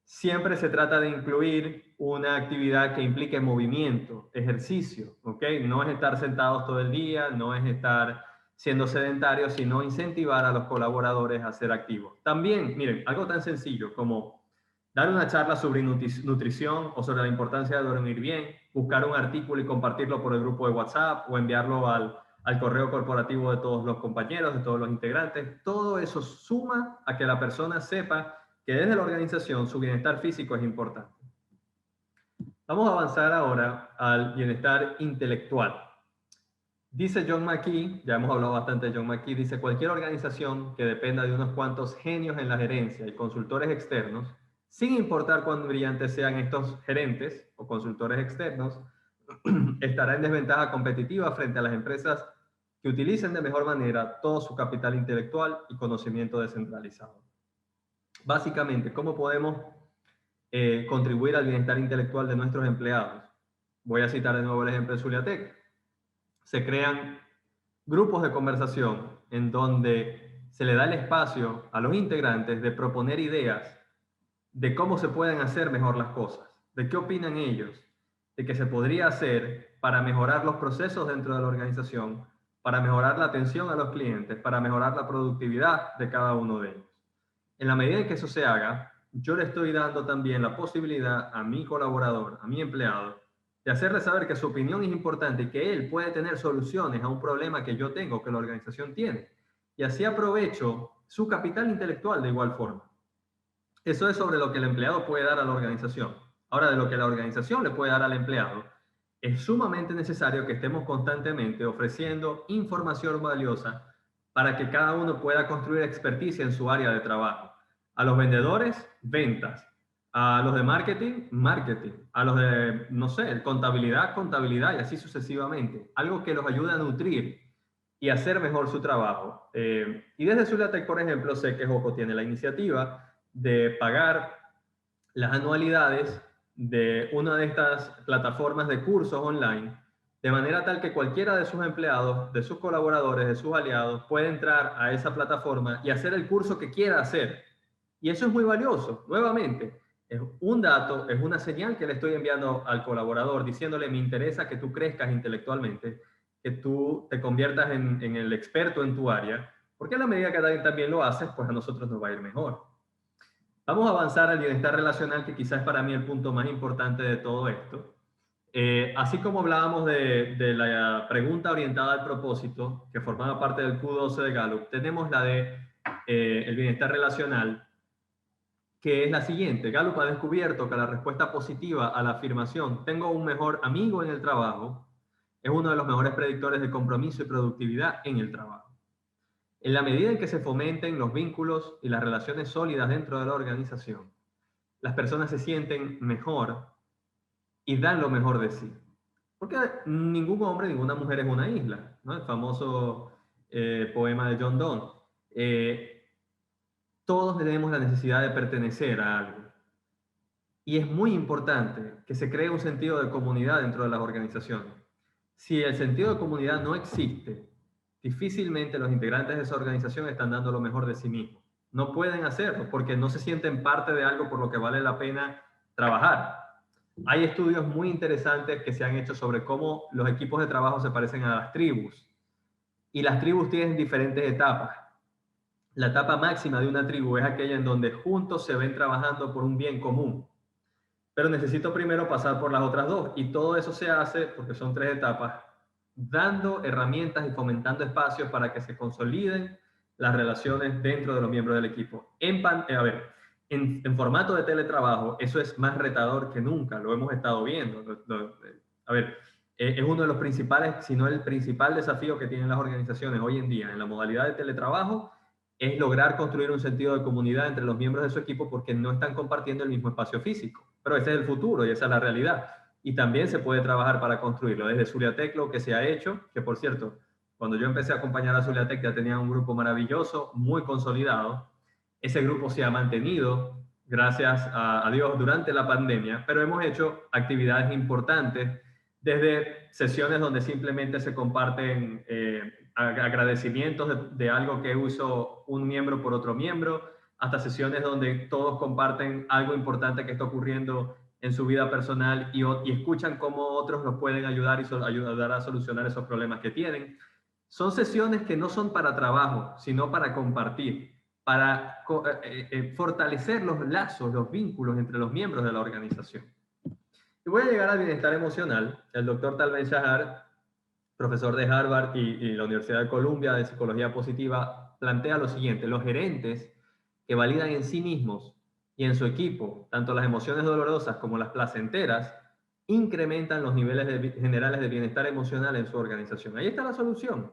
siempre se trata de incluir una actividad que implique movimiento, ejercicio, ¿ok? No es estar sentados todo el día, no es estar siendo sedentarios, sino incentivar a los colaboradores a ser activos. También, miren, algo tan sencillo como dar una charla sobre nutrición o sobre la importancia de dormir bien, buscar un artículo y compartirlo por el grupo de WhatsApp o enviarlo al correo corporativo de todos los compañeros, de todos los integrantes. Todo eso suma a que la persona sepa que desde la organización su bienestar físico es importante. Vamos a avanzar ahora al bienestar intelectual. Dice John McKee, ya hemos hablado bastante de John McKee, dice cualquier organización que dependa de unos cuantos genios en la gerencia y consultores externos sin importar cuán brillantes sean estos gerentes o consultores externos, estará en desventaja competitiva frente a las empresas que utilicen de mejor manera todo su capital intelectual y conocimiento descentralizado. Básicamente, ¿cómo podemos contribuir al bienestar intelectual de nuestros empleados? Voy a citar de nuevo el ejemplo de Zuliatec. Se crean grupos de conversación en donde se le da el espacio a los integrantes de proponer ideas de cómo se pueden hacer mejor las cosas, de qué opinan ellos, de qué se podría hacer para mejorar los procesos dentro de la organización, para mejorar la atención a los clientes, para mejorar la productividad de cada uno de ellos. En la medida en que eso se haga, yo le estoy dando también la posibilidad a mi colaborador, a mi empleado, de hacerle saber que su opinión es importante y que él puede tener soluciones a un problema que yo tengo, que la organización tiene. Y así aprovecho su capital intelectual de igual forma. Eso es sobre lo que el empleado puede dar a la organización. Ahora, de lo que la organización le puede dar al empleado, es sumamente necesario que estemos constantemente ofreciendo información valiosa para que cada uno pueda construir experticia en su área de trabajo. A los vendedores, ventas. A los de marketing, marketing. A los de, no sé, contabilidad, contabilidad y así sucesivamente. Algo que los ayude a nutrir y hacer mejor su trabajo. Y desde Zuliatec, por ejemplo, sé que Joco tiene la iniciativa de pagar las anualidades de una de estas plataformas de cursos online, de manera tal que cualquiera de sus empleados, de sus colaboradores, de sus aliados, puede entrar a esa plataforma y hacer el curso que quiera hacer. Y eso es muy valioso. Nuevamente, es un dato, es una señal que le estoy enviando al colaborador, diciéndole, me interesa que tú crezcas intelectualmente, que tú te conviertas en el experto en tu área, porque a la medida que también lo haces, pues a nosotros nos va a ir mejor. Vamos a avanzar al bienestar relacional, que quizás es para mí el punto más importante de todo esto. Así como hablábamos de la pregunta orientada al propósito, que formaba parte del Q12 de Gallup, tenemos la de el bienestar relacional, que es la siguiente. Gallup ha descubierto que la respuesta positiva a la afirmación "tengo un mejor amigo en el trabajo" es uno de los mejores predictores de compromiso y productividad en el trabajo. En la medida en que se fomenten los vínculos y las relaciones sólidas dentro de la organización, las personas se sienten mejor y dan lo mejor de sí. Porque ningún hombre, ninguna mujer es una isla, ¿no? El famoso poema de John Donne. Todos tenemos la necesidad de pertenecer a algo. Y es muy importante que se cree un sentido de comunidad dentro de las organizaciones. Si el sentido de comunidad no existe, difícilmente los integrantes de esa organización están dando lo mejor de sí mismos. No pueden hacerlo porque no se sienten parte de algo por lo que vale la pena trabajar. Hay estudios muy interesantes que se han hecho sobre cómo los equipos de trabajo se parecen a las tribus. Y las tribus tienen diferentes etapas. La etapa máxima de una tribu es aquella en donde juntos se ven trabajando por un bien común. Pero necesito primero pasar por las otras dos. Y todo eso se hace, porque son 3 etapas, dando herramientas y fomentando espacios para que se consoliden las relaciones dentro de los miembros del equipo. En formato de teletrabajo, eso es más retador que nunca, lo hemos estado viendo. Es uno de los principales, si no el principal desafío que tienen las organizaciones hoy en día en la modalidad de teletrabajo, es lograr construir un sentido de comunidad entre los miembros de su equipo porque no están compartiendo el mismo espacio físico. Pero ese es el futuro y esa es la realidad. Y también se puede trabajar para construirlo. Desde Zuliatec lo que se ha hecho, que por cierto, cuando yo empecé a acompañar a Zuliatec ya tenía un grupo maravilloso, muy consolidado. Ese grupo se ha mantenido, gracias a Dios, durante la pandemia, pero hemos hecho actividades importantes, desde sesiones donde simplemente se comparten agradecimientos de algo que hizo un miembro por otro miembro, hasta sesiones donde todos comparten algo importante que está ocurriendo en su vida personal y escuchan cómo otros los pueden ayudar y ayudar a solucionar esos problemas que tienen. Son sesiones que no son para trabajo, sino para compartir, para fortalecer los lazos, los vínculos entre los miembros de la organización. Y voy a llegar al bienestar emocional. El doctor Tal Ben-Shahar, profesor de Harvard y la Universidad de Columbia de Psicología Positiva, plantea lo siguiente: los gerentes que validan en sí mismos y en su equipo tanto las emociones dolorosas como las placenteras, incrementan los niveles generales de bienestar emocional en su organización. Ahí está la solución.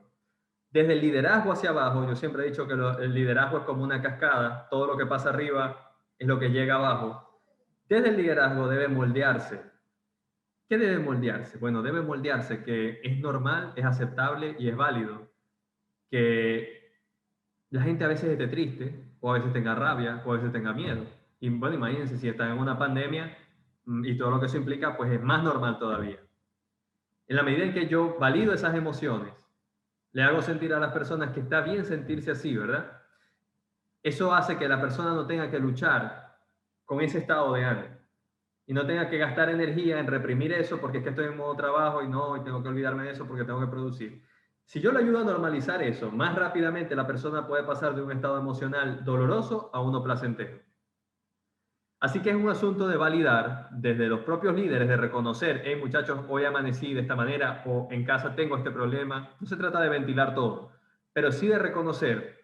Desde el liderazgo hacia abajo, yo siempre he dicho que el liderazgo es como una cascada, todo lo que pasa arriba es lo que llega abajo. desde el liderazgo debe moldearse. ¿Qué debe moldearse? Bueno, debe moldearse que es normal, es aceptable y es válido que la gente a veces esté triste, o a veces tenga rabia, o a veces tenga miedo. Y bueno, imagínense, si están en una pandemia y todo lo que eso implica, pues es más normal todavía. En la medida en que yo valido esas emociones, le hago sentir a las personas que está bien sentirse así, ¿verdad? Eso hace que la persona no tenga que luchar con ese estado de ánimo y no tenga que gastar energía en reprimir eso porque es que estoy en modo trabajo y no, y tengo que olvidarme de eso porque tengo que producir. Si yo le ayudo a normalizar eso, más rápidamente la persona puede pasar de un estado emocional doloroso a uno placentero. Así que es un asunto de validar desde los propios líderes, de reconocer, hey muchachos, hoy amanecí de esta manera o en casa tengo este problema. No se trata de ventilar todo, pero sí de reconocer,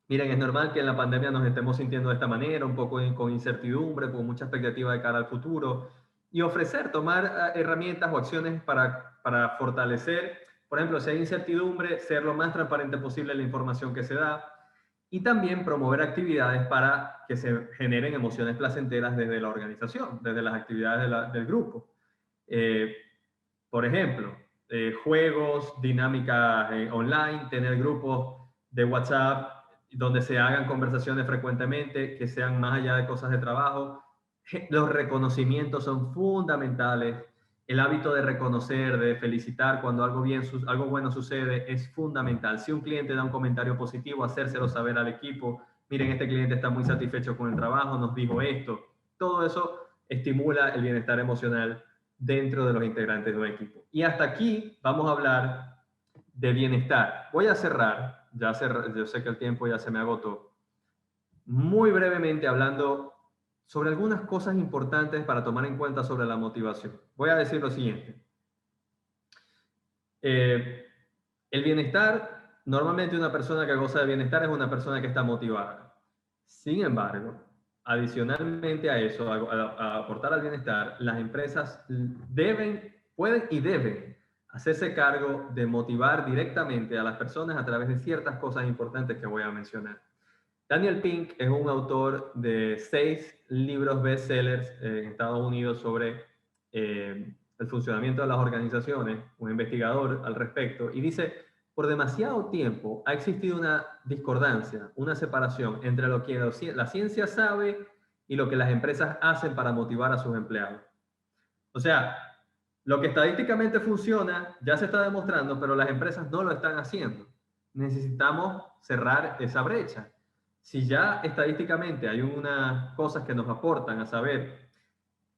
miren, es normal que en la pandemia nos estemos sintiendo de esta manera, un poco con incertidumbre, con mucha expectativa de cara al futuro, y ofrecer, tomar herramientas o acciones para fortalecer, por ejemplo, si hay incertidumbre, ser lo más transparente posible en la información que se da, y también promover actividades para que se generen emociones placenteras desde la organización, desde las actividades del grupo. Eh, por ejemplo, juegos, dinámicas online, tener grupos de WhatsApp donde se hagan conversaciones frecuentemente, que sean más allá de cosas de trabajo. Los reconocimientos son fundamentales. El hábito de reconocer, de felicitar cuando algo bueno sucede es fundamental. Si un cliente da un comentario positivo, hacérselo saber al equipo. Miren, este cliente está muy satisfecho con el trabajo, nos dijo esto. Todo eso estimula el bienestar emocional dentro de los integrantes de un equipo. Y hasta aquí vamos a hablar de bienestar. Voy a cerrar, yo sé que el tiempo ya se me agotó, muy brevemente hablando sobre algunas cosas importantes para tomar en cuenta sobre la motivación. Voy a decir lo siguiente. El bienestar, normalmente una persona que goza de bienestar es una persona que está motivada. Sin embargo, adicionalmente a eso, a aportar al bienestar, las empresas pueden y deben hacerse cargo de motivar directamente a las personas a través de ciertas cosas importantes que voy a mencionar. Daniel Pink es un autor de 6 libros bestsellers en Estados Unidos sobre el funcionamiento de las organizaciones, un investigador al respecto, y dice, por demasiado tiempo ha existido una discordancia, una separación entre lo que la ciencia sabe y lo que las empresas hacen para motivar a sus empleados. O sea, lo que estadísticamente funciona ya se está demostrando, pero las empresas no lo están haciendo. Necesitamos cerrar esa brecha. Si ya estadísticamente hay unas cosas que nos aportan a saber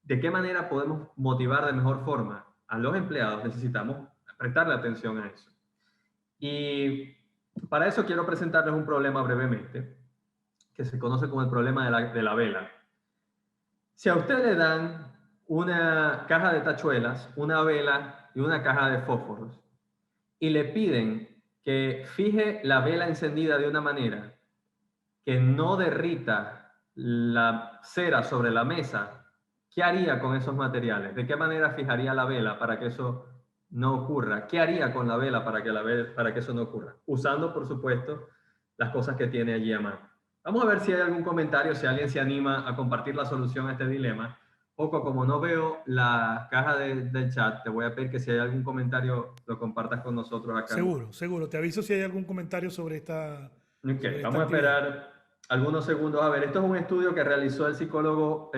de qué manera podemos motivar de mejor forma a los empleados, necesitamos prestarle atención a eso. Y para eso quiero presentarles un problema brevemente, que se conoce como el problema de la vela. Si a usted le dan una caja de tachuelas, una vela y una caja de fósforos, y le piden que fije la vela encendida de una manera que no derrita la cera sobre la mesa, ¿qué haría con esos materiales? ¿De qué manera fijaría la vela para que eso no ocurra? ¿Qué haría con la vela para que eso no ocurra? Usando, por supuesto, las cosas que tiene allí a mano. Vamos a ver si hay algún comentario, si alguien se anima a compartir la solución a este dilema. Poco, como no veo la caja del chat, te voy a pedir que si hay algún comentario lo compartas con nosotros acá. Seguro, seguro. Te aviso si hay algún comentario sobre esta. Ok, sobre esta vamos a actividad. esperar algunos segundos. A ver, esto es un estudio que realizó el psicólogo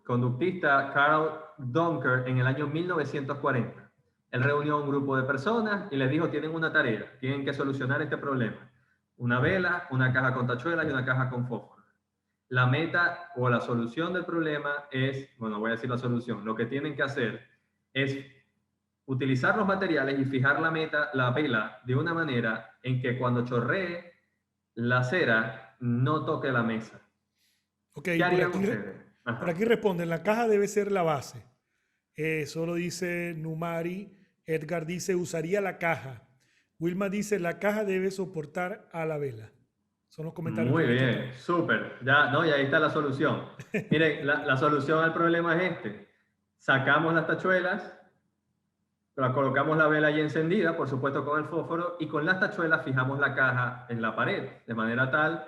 conductista Carl Dunker en el año 1940. Él reunió a un grupo de personas y les dijo, tienen una tarea, tienen que solucionar este problema. Una vela, una caja con tachuelas y una caja con fósforo. La meta o la solución del problema es, bueno, voy a decir la solución, lo que tienen que hacer es utilizar los materiales y fijar la vela de una manera en que cuando chorree la cera no toque la mesa. Ok, ¿Qué harían ustedes? por aquí responden, la caja debe ser la base. Solo dice Numari, Edgar dice, usaría la caja. Wilma dice, la caja debe soportar a la vela. Son los comentarios que Muy he visto bien, acá. súper. Ya, no, y ahí está la solución. Miren, la solución al problema es este. Sacamos las tachuelas, colocamos la vela ahí encendida, por supuesto con el fósforo, y con las tachuelas fijamos la caja en la pared, de manera tal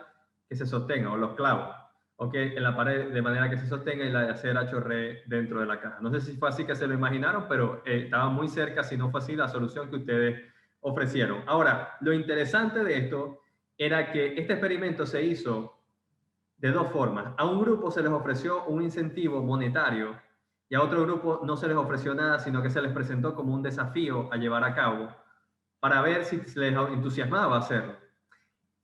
que se sostenga, o los clavos. ¿ok? En la pared de manera que se sostenga y la de acera chorree dentro de la caja. No sé si fue así que se lo imaginaron, pero estaba muy cerca, si no fue así, la solución que ustedes ofrecieron. Ahora, lo interesante de esto era que este experimento se hizo de dos formas. A un grupo se les ofreció un incentivo monetario y a otro grupo no se les ofreció nada, sino que se les presentó como un desafío a llevar a cabo para ver si les entusiasmaba hacerlo.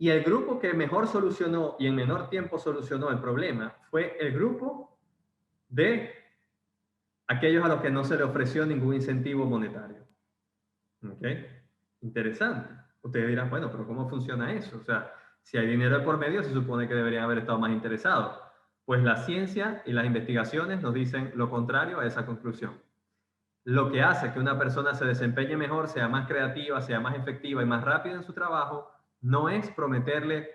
Y el grupo que mejor solucionó y en menor tiempo solucionó el problema fue el grupo de aquellos a los que no se les ofreció ningún incentivo monetario. ¿Ok? Interesante. Ustedes dirán, bueno, pero ¿cómo funciona eso? O sea, si hay dinero por medio, se supone que deberían haber estado más interesados. Pues la ciencia y las investigaciones nos dicen lo contrario a esa conclusión. Lo que hace que una persona se desempeñe mejor, sea más creativa, sea más efectiva y más rápida en su trabajo, no es prometerle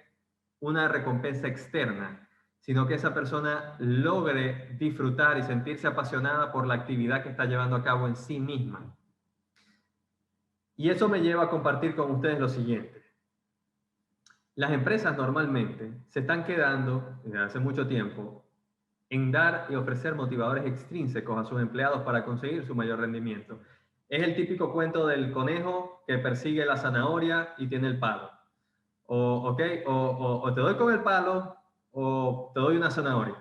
una recompensa externa, sino que esa persona logre disfrutar y sentirse apasionada por la actividad que está llevando a cabo en sí misma. Y eso me lleva a compartir con ustedes lo siguiente. Las empresas normalmente se están quedando, desde hace mucho tiempo, en dar y ofrecer motivadores extrínsecos a sus empleados para conseguir su mayor rendimiento. Es el típico cuento del conejo que persigue la zanahoria y tiene el palo. O te doy con el palo o te doy una zanahoria.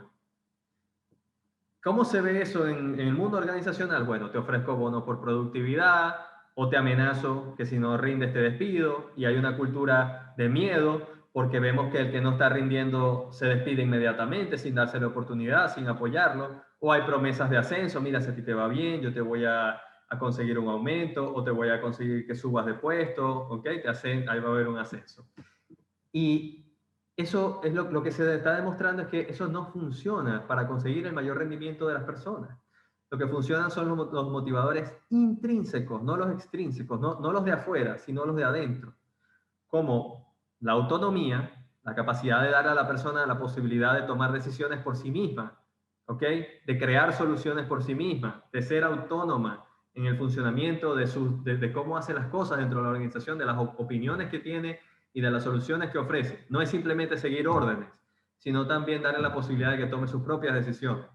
¿Cómo se ve eso en el mundo organizacional? Bueno, te ofrezco bonos por productividad o te amenazo que si no rindes te despido, y hay una cultura de miedo porque vemos que el que no está rindiendo se despide inmediatamente sin dársele oportunidad, sin apoyarlo, o hay promesas de ascenso, mira, si a ti te va bien, yo te voy a conseguir un aumento o te voy a conseguir que subas de puesto, ¿ok? Ahí va a haber un ascenso. Y eso es lo que se está demostrando, es que eso no funciona para conseguir el mayor rendimiento de las personas. Lo que funcionan son los motivadores intrínsecos, no los extrínsecos, no los de afuera, sino los de adentro, como la autonomía, la capacidad de dar a la persona la posibilidad de tomar decisiones por sí misma, ¿ok? De crear soluciones por sí misma, de ser autónoma en el funcionamiento de cómo hace las cosas dentro de la organización, de las opiniones que tiene y de las soluciones que ofrece. No es simplemente seguir órdenes, sino también darle la posibilidad de que tome sus propias decisiones.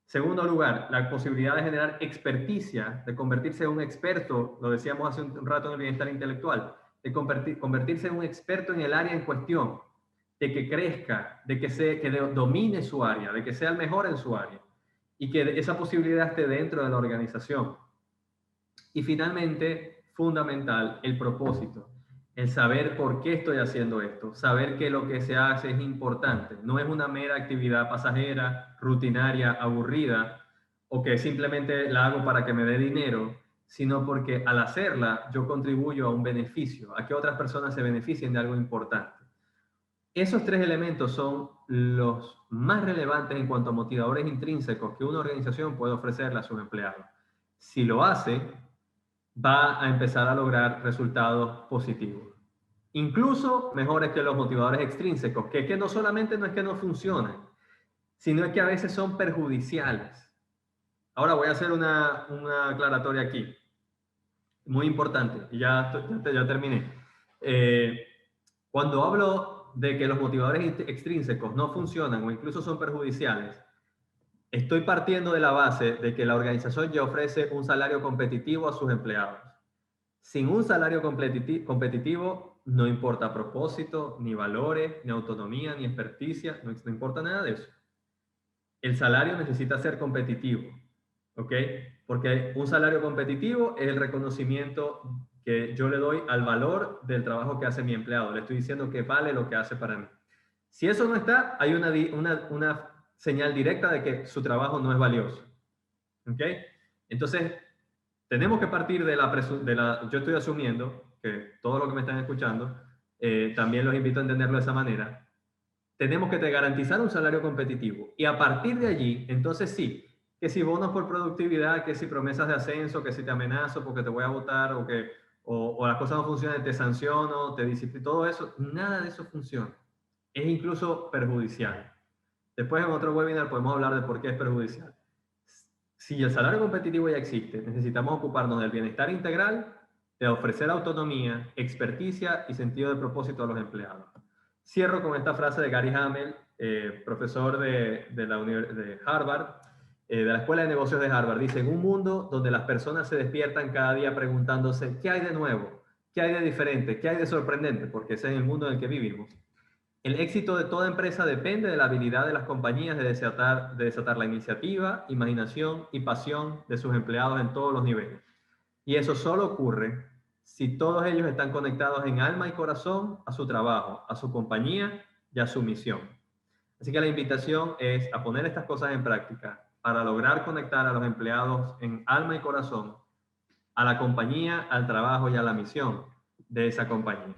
Segundo lugar, la posibilidad de generar experticia, de convertirse en un experto, lo decíamos hace un rato en el bienestar intelectual, de convertirse en un experto en el área en cuestión, de que crezca, de que domine su área, de que sea el mejor en su área y que esa posibilidad esté dentro de la organización. Y finalmente, fundamental, el propósito, el saber por qué estoy haciendo esto, saber que lo que se hace es importante, no es una mera actividad pasajera, rutinaria, aburrida, o que simplemente la hago para que me dé dinero, sino porque al hacerla yo contribuyo a un beneficio, a que otras personas se beneficien de algo importante. Esos tres elementos son los más relevantes en cuanto a motivadores intrínsecos que una organización puede ofrecerle a sus empleados. Si lo hace, va a empezar a lograr resultados positivos. Incluso mejores que los motivadores extrínsecos, que no solamente no es que no funcionan, sino es que a veces son perjudiciales. Ahora voy a hacer una aclaratoria aquí, muy importante, y ya terminé. Cuando hablo de que los motivadores extrínsecos no funcionan o incluso son perjudiciales, estoy partiendo de la base de que la organización ya ofrece un salario competitivo a sus empleados. Sin un salario competitivo, no importa propósito, ni valores, ni autonomía, ni experticia, no importa nada de eso. El salario necesita ser competitivo, ¿ok? Porque un salario competitivo es el reconocimiento que yo le doy al valor del trabajo que hace mi empleado. Le estoy diciendo que vale lo que hace para mí. Si eso no está, hay una señal directa de que su trabajo no es valioso, ¿ok? Entonces, tenemos que partir yo estoy asumiendo que todo lo que me están escuchando, también los invito a entenderlo de esa manera. Tenemos que garantizar un salario competitivo y a partir de allí, entonces sí, que si bonos por productividad, que si promesas de ascenso, que si te amenazo porque te voy a votar o las cosas no funcionan, te sanciono, te disciplino, todo eso, nada de eso funciona. Es incluso perjudicial. Después en otro webinar podemos hablar de por qué es perjudicial. Si el salario competitivo ya existe, necesitamos ocuparnos del bienestar integral, de ofrecer autonomía, experticia y sentido de propósito a los empleados. cierro con esta frase de Gary Hamel, profesor de Harvard, de la Escuela de Negocios de Harvard. Dice, en un mundo donde las personas se despiertan cada día preguntándose, ¿qué hay de nuevo? ¿Qué hay de diferente? ¿Qué hay de sorprendente? Porque ese es el mundo en el que vivimos. El éxito de toda empresa depende de la habilidad de las compañías de desatar la iniciativa, imaginación y pasión de sus empleados en todos los niveles. Y eso solo ocurre si todos ellos están conectados en alma y corazón a su trabajo, a su compañía y a su misión. Así que la invitación es a poner estas cosas en práctica para lograr conectar a los empleados en alma y corazón a la compañía, al trabajo y a la misión de esa compañía.